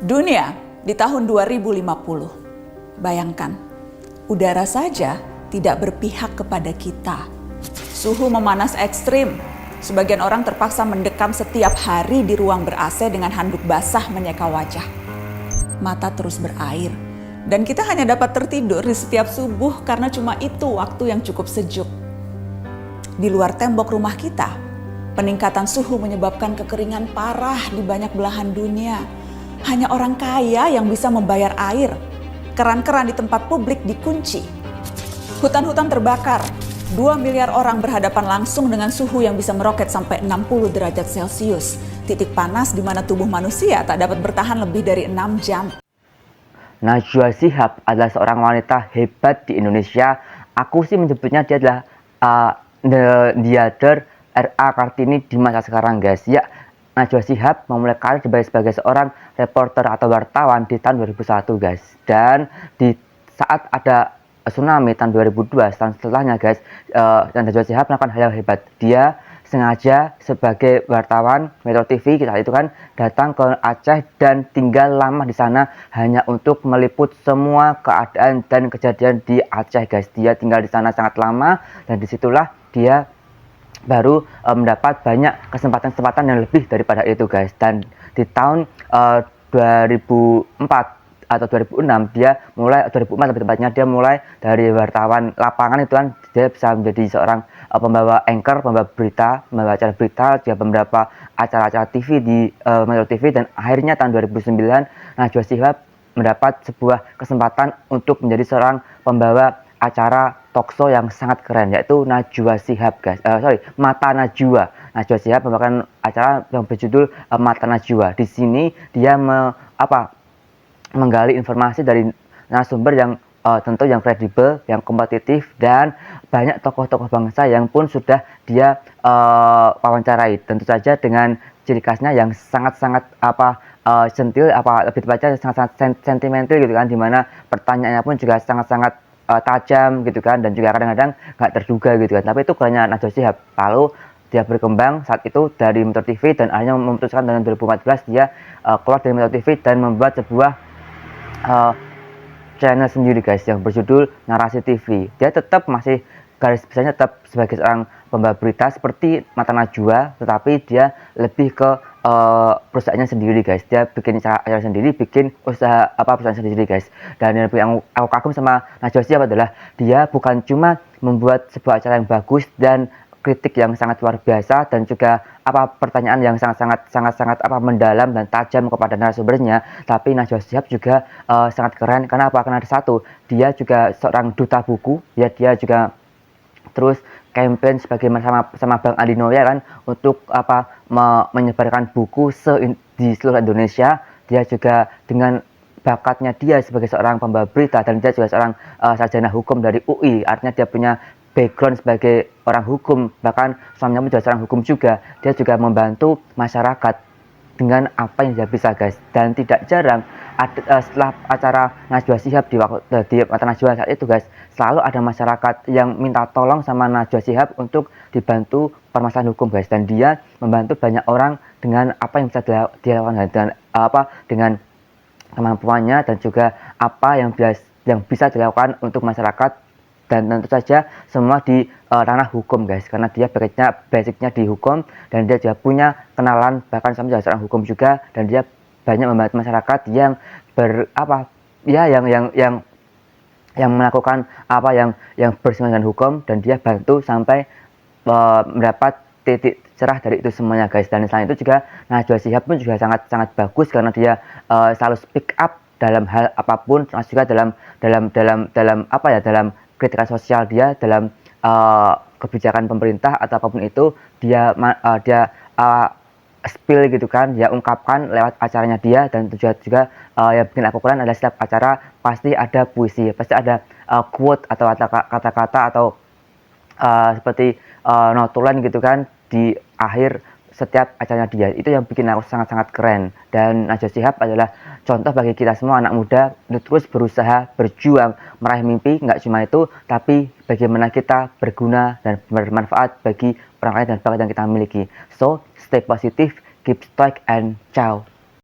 Dunia di tahun 2050. Bayangkan, udara saja tidak berpihak kepada kita. Suhu memanas ekstrim. Sebagian orang terpaksa mendekam setiap hari di ruang ber-AC dengan handuk basah menyeka wajah. Mata terus berair. Dan kita hanya dapat tertidur di setiap subuh karena cuma itu waktu yang cukup sejuk. Di luar tembok rumah kita, peningkatan suhu menyebabkan kekeringan parah di banyak belahan dunia. Hanya orang kaya yang bisa membayar air. Keran-keran di tempat publik dikunci. Hutan-hutan terbakar. 2 miliar orang berhadapan langsung dengan suhu yang bisa meroket sampai 60 derajat Celcius. Titik panas di mana tubuh manusia tak dapat bertahan lebih dari 6 jam. Najwa Shihab adalah seorang wanita hebat di Indonesia. Aku sih menyebutnya dia adalah the other R.A. Kartini di masa sekarang, guys. Ya, Najwa Shihab memulai karir sebagai seorang reporter atau wartawan di tahun 2001, guys. Dan di saat ada tsunami tahun 2002, tahun setelahnya, guys, dan Najwa Shihab melakukan hal yang hebat. Dia sengaja sebagai wartawan Metro TV kita itu kan datang ke Aceh dan tinggal lama di sana hanya untuk meliput semua keadaan dan kejadian di Aceh, guys. Dia tinggal di sana sangat lama dan disitulah dia baru mendapat banyak kesempatan-kesempatan yang lebih daripada itu, guys. Dan di tahun 2004 atau 2006 dia mulai 2004 lebih tepatnya dia mulai dari wartawan lapangan itu kan dia bisa menjadi seorang pembawa anchor, pembawa berita, membawa acara berita, dia beberapa acara-acara TV di Metro TV dan akhirnya tahun 2009 Najwa Shihab mendapat sebuah kesempatan untuk menjadi seorang pembawa acara talkshow yang sangat keren, yaitu Najwa Shihab, guys. Mata Najwa. Najwa Shihab membawakan acara yang berjudul Mata Najwa. Di sini dia menggali informasi dari narasumber yang tentu yang kredibel, yang kompetitif, dan banyak tokoh-tokoh bangsa yang pun sudah dia wawancarai. Tentu saja dengan ciri khasnya yang sangat-sangat sentil, lebih tepatnya sangat-sangat sentimental gitu kan, dimana pertanyaannya pun juga sangat-sangat tajam gitu kan, dan juga kadang-kadang nggak terduga gitu kan. Tapi itu kerennya Najwa Shihab. Lalu dia berkembang saat itu dari Metro TV dan akhirnya memutuskan tahun 2014 dia keluar dari Metro TV dan membuat sebuah channel sendiri, guys, yang berjudul Narasi TV. Dia tetap masih garis besarnya tetap sebagai seorang pembawa berita seperti Mata Najwa, tetapi dia lebih ke perusahaannya sendiri, guys. Dia bikin acara sendiri, bikin perusahaan sendiri, guys. Dan yang aku kagum sama Najwa Shihab adalah dia bukan cuma membuat sebuah acara yang bagus dan kritik yang sangat luar biasa dan juga pertanyaan yang sangat mendalam dan tajam kepada narasumbernya, tapi Najwa Shihab juga sangat keren. Karena karena ada satu, dia juga seorang duta buku, ya. Dia juga terus campaign sebagai sama Bang Andi Noya kan untuk menyebarkan buku di seluruh Indonesia. Dia juga dengan bakatnya dia sebagai seorang pembawa berita dan dia juga seorang sarjana hukum dari UI, artinya dia punya background sebagai orang hukum, bahkan suaminya pun juga seorang hukum juga. Dia juga membantu masyarakat dengan apa yang dia bisa, guys. Dan tidak jarang setelah acara Najwa Shihab di Mata Najwa saat itu, guys, selalu ada masyarakat yang minta tolong sama Najwa Shihab untuk dibantu permasalahan hukum, guys. Dan dia membantu banyak orang dengan apa yang bisa dia lakukan dengan kemampuannya dan juga apa yang bisa dilakukan untuk masyarakat, dan tentu saja semua di ranah hukum, guys, karena dia basicnya di hukum dan dia juga punya kenalan bahkan sama seorang hukum juga, dan dia banyak membantu masyarakat yang yang melakukan yang bersinggungan dengan hukum, dan dia bantu sampai mendapat titik cerah dari itu semuanya, guys. Dan selain itu juga Najwa Shihab pun juga sangat bagus karena dia selalu speak up dalam hal apapun, termasuk juga dalam kritikan sosial dia, dalam kebijakan pemerintah atau apapun itu, dia spill gitu kan, dia ungkapkan lewat acaranya dia. Dan juga yang bikin aku keren adalah setiap acara pasti ada puisi, pasti ada quote atau kata-kata atau seperti notulen gitu kan di akhir setiap acaranya dia. Itu yang bikin aku sangat-sangat keren. Dan Najwa Shihab adalah contoh bagi kita semua anak muda untuk terus berusaha, berjuang, meraih mimpi. Nggak cuma itu, tapi bagaimana kita berguna dan bermanfaat bagi orang lain dan bakat yang kita miliki. So, stay positive, keep stoic, and ciao.